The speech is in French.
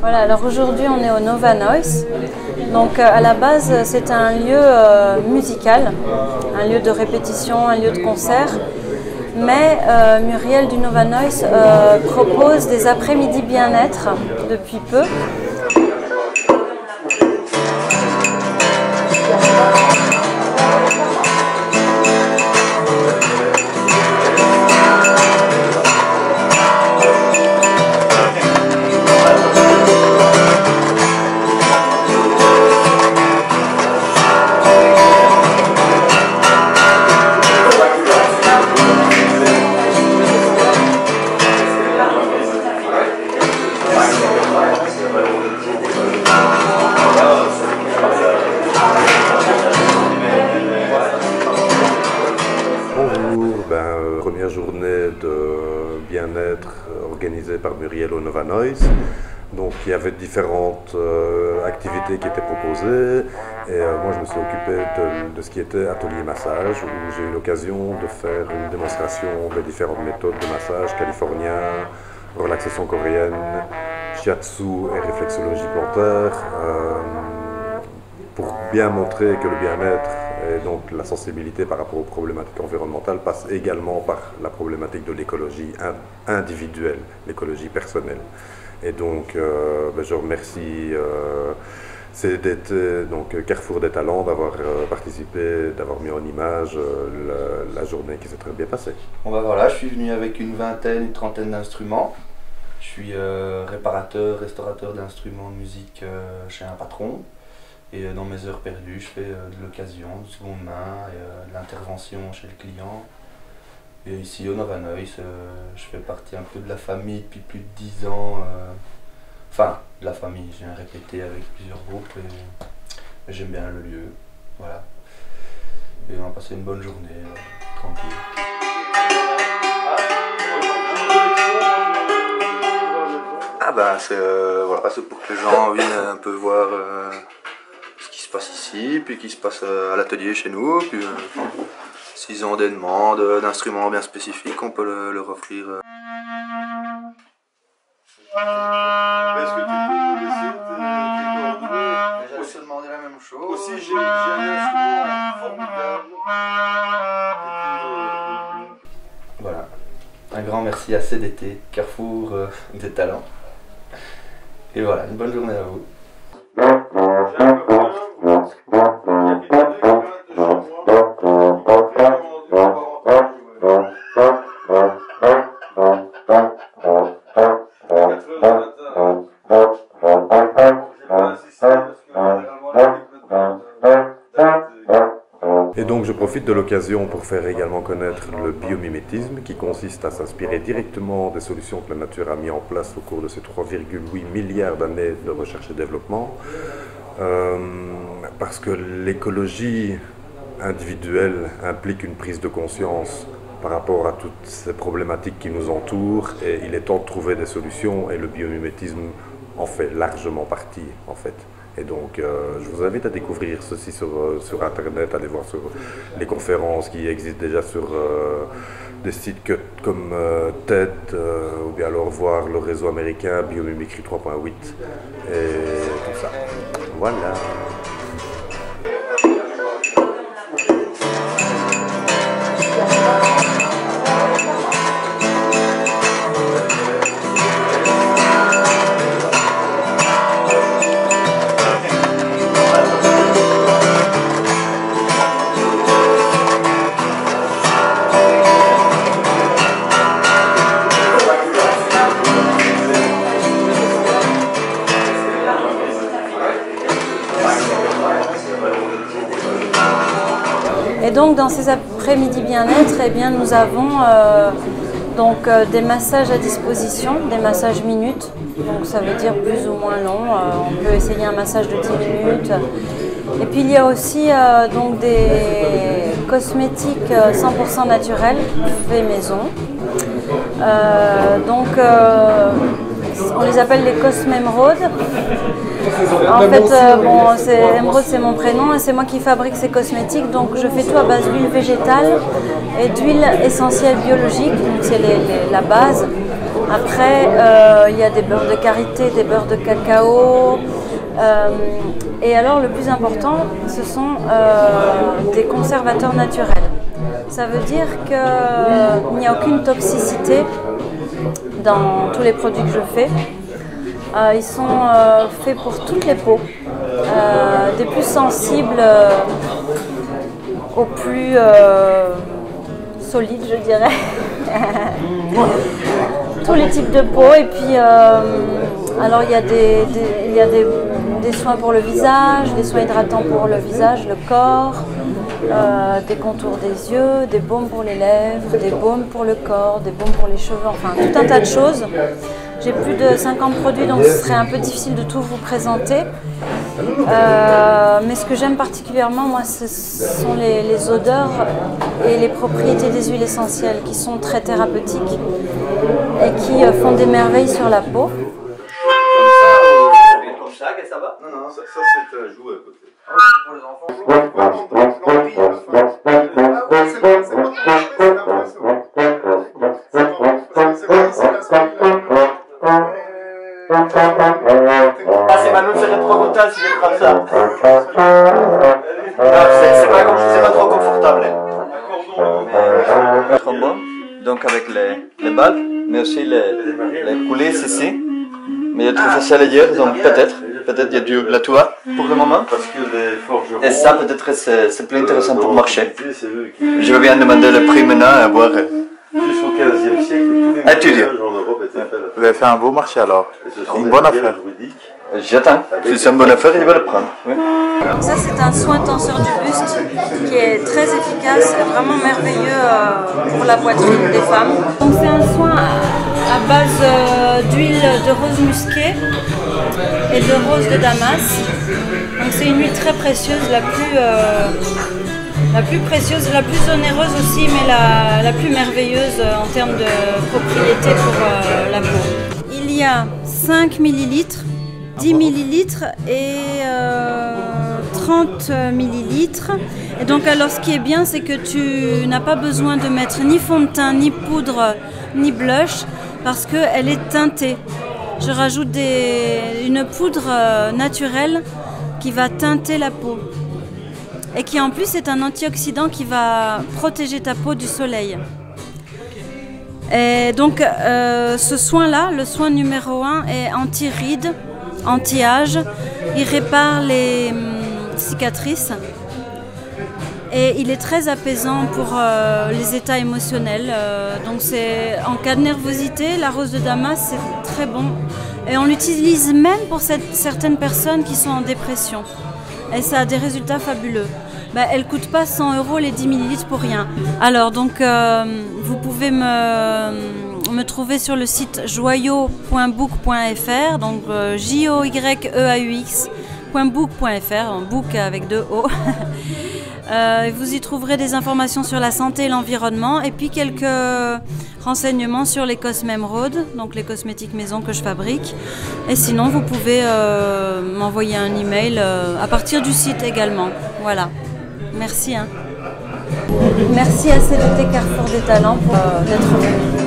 Voilà, alors aujourd'hui on est au Nova Noise. Donc à la base c'est un lieu musical, un lieu de répétition, un lieu de concert. Mais Muriel du Nova Noise propose des après-midi bien-être depuis peu. Première journée de bien-être organisée par Muriel au Nova Noise. Donc il y avait différentes activités qui étaient proposées et moi je me suis occupé de ce qui était atelier massage où j'ai eu l'occasion de faire une démonstration des différentes méthodes de massage californien, relaxation coréenne, shiatsu et réflexologie plantaire pour bien montrer que le bien-être et donc la sensibilité par rapport aux problématiques environnementales passe également par la problématique de l'écologie individuelle, l'écologie personnelle. Et donc je remercie donc Carrefour des Talents d'avoir participé, d'avoir mis en image la journée qui s'est très bien passée. Bon voilà, je suis venu avec une trentaine d'instruments. Je suis restaurateur d'instruments de musique chez un patron. Et dans mes heures perdues, je fais de l'occasion, de seconde main, et de l'intervention chez le client. Et ici au Nova Noise, je fais partie un peu de la famille depuis plus de 10 ans. Enfin, de la famille, je viens répéter avec plusieurs groupes et j'aime bien le lieu. Voilà. Et on va passer une bonne journée, tranquille. Ah bah c'est voilà, pour que les gens viennent un peu voir ce qui se passe ici, puis qui se passe à l'atelier chez nous, puis s'ils ont des demandes d'instruments bien spécifiques, on peut leur offrir. Est-ce que tu peux laisser tes coordonnées? J'allais te demander la même chose. Aussi j'ai un instrument formidable. Voilà. Un grand merci à CDT, Carrefour des Talents. Et voilà, une bonne journée à vous. Et donc je profite de l'occasion pour faire également connaître le biomimétisme qui consiste à s'inspirer directement des solutions que la nature a mis en place au cours de ces 3,8 milliards d'années de recherche et développement. Parce que l'écologie individuelle implique une prise de conscience par rapport à toutes ces problématiques qui nous entourent et il est temps de trouver des solutions et le biomimétisme en fait largement partie en fait. Et donc je vous invite à découvrir ceci sur internet, aller voir sur les conférences qui existent déjà sur des sites comme TED ou bien alors voir le réseau américain Biomimicry 3.8 et tout ça. Voilà. Et donc dans ces après-midi bien-être, eh bien, nous avons des massages à disposition, des massages minutes, donc ça veut dire plus ou moins long, on peut essayer un massage de 10 minutes. Et puis il y a aussi donc des cosmétiques 100% naturels, faits maison. On les appelle les Cosmémeraude. En fait, Émeraude c'est mon prénom et c'est moi qui fabrique ces cosmétiques, donc je fais tout à base d'huile végétale et d'huile essentielle biologique, donc c'est la base. Après, il y a des beurres de karité, des beurres de cacao. Et alors, le plus important, ce sont des conservateurs naturels. Ça veut dire qu'il n'y a aucune toxicité dans tous les produits que je fais. Ils sont faits pour toutes les peaux, des plus sensibles aux plus solides, je dirais. Tous les types de peau. Et puis, alors il y a des soins pour le visage, des soins hydratants pour le visage, le corps, des contours des yeux, des baumes pour les lèvres, des baumes pour le corps, des baumes pour les cheveux, enfin tout un tas de choses. J'ai plus de 50 produits, donc ce serait un peu difficile de tout vous présenter. Mais ce que j'aime particulièrement, moi, ce sont les odeurs et les propriétés des huiles essentielles qui sont très thérapeutiques et qui font des merveilles sur la peau. Comme ça, que ça va? Non, non, ça c'est un jouet à côté. Ah oui, pour les enfants. Ah, c'est Manon, c'est rétro-rotal si je prends ça. C'est pas comme c'est pas trop confortable. Trombone, donc avec les balles, mais aussi les coulisses ici. Mais il y a trop facile ailleurs, donc peut-être il y a du la toit pour le moment. Parce que les forgerons. Et ça, peut-être c'est plus intéressant pour marcher. Je vais bien demander le prix maintenant à voir. Jusqu'au 15e siècle, tous les étudier. mariages en Europe étaient faits là. Vous avez fait un beau marché alors. Et ce sont Une des bonne bières affaire. druidiques. J'attends. Si c'est une bonne affaire, il va le prendre. Oui. Donc ça, c'est un soin tenseur du buste qui est très efficace et vraiment merveilleux pour la poitrine des femmes. Donc c'est un soin à base d'huile de rose musquée et de rose de Damas. Donc c'est une huile très précieuse, la plus précieuse, la plus onéreuse aussi, mais la plus merveilleuse en termes de propriété pour la peau. Il y a 5 ml, 10 ml et 30 ml. Et donc alors ce qui est bien, c'est que tu n'as pas besoin de mettre ni fond de teint, ni poudre, ni blush, parce qu'elle est teintée. Je rajoute une poudre naturelle qui va teinter la peau. Et qui en plus est un antioxydant qui va protéger ta peau du soleil. Et donc ce soin-là, le soin numéro 1 est anti-rides, anti-âge. Il répare les cicatrices et il est très apaisant pour les états émotionnels. Donc c'est en cas de nervosité, la rose de Damas c'est très bon. Et on l'utilise même pour certaines personnes qui sont en dépression. Et ça a des résultats fabuleux. Elle ne coûte pas 100 € les 10 ml pour rien. Alors donc vous pouvez me trouver sur le site joyaux.book.fr, donc joyeaux.book.fr, book avec 2 O. Vous y trouverez des informations sur la santé et l'environnement et puis quelques renseignements sur les Cosmèmeraude, donc les cosmétiques maison que je fabrique. Et sinon, vous pouvez m'envoyer un email à partir du site également. Voilà. Merci. Merci à CDT Carrefour des Talents d'être venu.